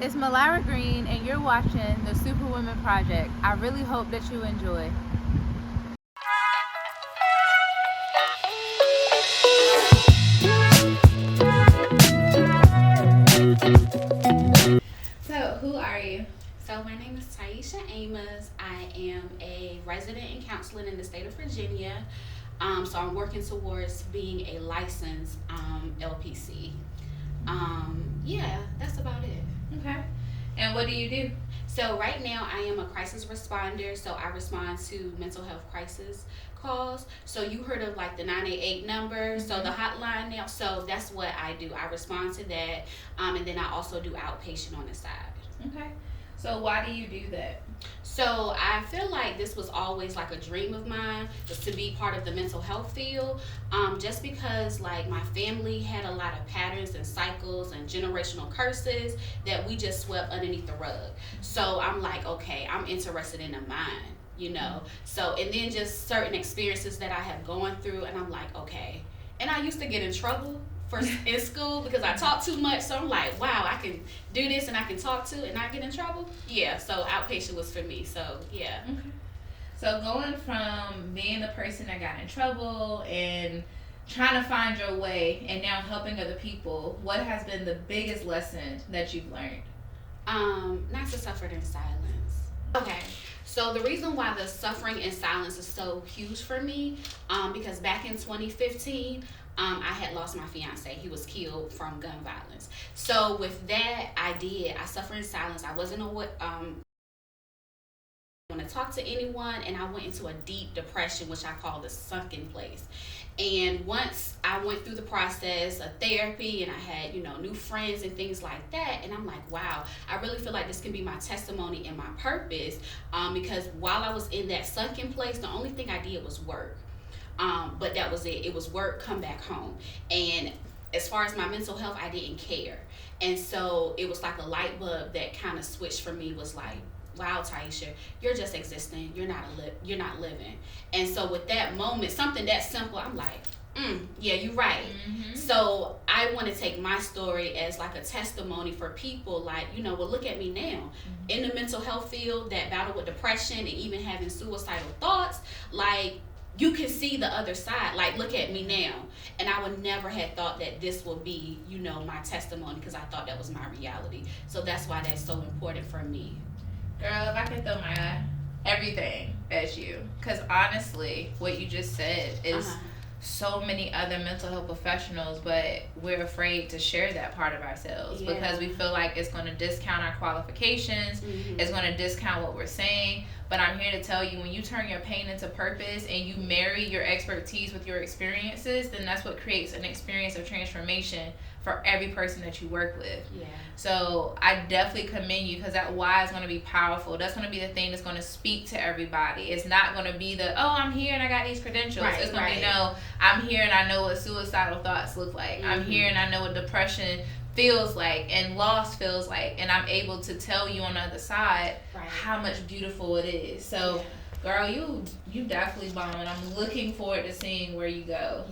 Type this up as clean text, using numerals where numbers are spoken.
It's Malara Green, and you're watching the Superwoman Project. I really hope that you enjoy. So, who are you? So my name is Tyeisha Amos. I am a resident in counseling in the state of Virginia. So I'm working towards being a licensed LPC. Yeah, that's about it. Okay. And what do you do? So right now I am a crisis responder. So I respond to mental health crisis calls. So you heard of like the 988 number, so the hotline now. So that's what I do. I respond to that, and then I also do outpatient on the side. Okay. So why do you do that? So I feel like this was always like a dream of mine, was to be part of the mental health field. Just because like my family had a lot of patterns and cycles and generational curses that we just swept underneath the rug. So I'm like, okay, I'm interested in the mind. So, and then just certain experiences that I have gone through, and I'm like, okay. And I used to get in trouble in school because I talk too much. So I'm like, wow, I can do this and I can talk to and not get in trouble. Yeah, so outpatient was for me. So yeah. Okay. So going from being the person that got in trouble and trying to find your way and now helping other people, what has been the biggest lesson that you've learned? Not to suffer in silence. Okay. So the reason why the suffering in silence is so huge for me, because back in 2015, I had lost my fiance. He was killed from gun violence. So with that, I suffered in silence. I wasn't want to talk to anyone, and I went into a deep depression, which I call the sunken place. And once I went through the process of therapy and I had, new friends and things like that, and I'm like, wow, I really feel like this can be my testimony and my purpose, because while I was in that sunken place, the only thing I did was work. But that was it. It was work, come back home. And as far as my mental health, I didn't care. And so it was like a light bulb that kind of switched for me, was like, wow, Tyeisha, you're just existing. You're not living. And so with that moment, something that simple, I'm like, yeah, you're right. Mm-hmm. So I want to take my story as like a testimony for people, like, well, look at me now. Mm-hmm. In the mental health field that battle with depression and even having suicidal thoughts, like, you can see the other side. Like, look at me now. And I would never have thought that this would be, my testimony, because I thought that was my reality. So that's why that's so important for me. Girl, if I could throw my everything at you, because honestly, what you just said is so many other mental health professionals, but we're afraid to share that part of ourselves because we feel like it's going to discount our qualifications, it's going to discount what we're saying. But I'm here to tell you, when you turn your pain into purpose and you marry your expertise with your experiences, then that's what creates an experience of transformation for every person that you work with. Yeah. So I definitely commend you, because that why is going to be powerful. That's going to be the thing that's going to speak to everybody. It's not going to be I'm here and I got these credentials. Right, it's going to be, no, I'm here and I know what suicidal thoughts look like. Mm-hmm. I'm here and I know what depression feels like and loss feels like, and I'm able to tell you on the other side how much beautiful it is. So girl, you definitely bomb, and I'm looking forward to seeing where you go.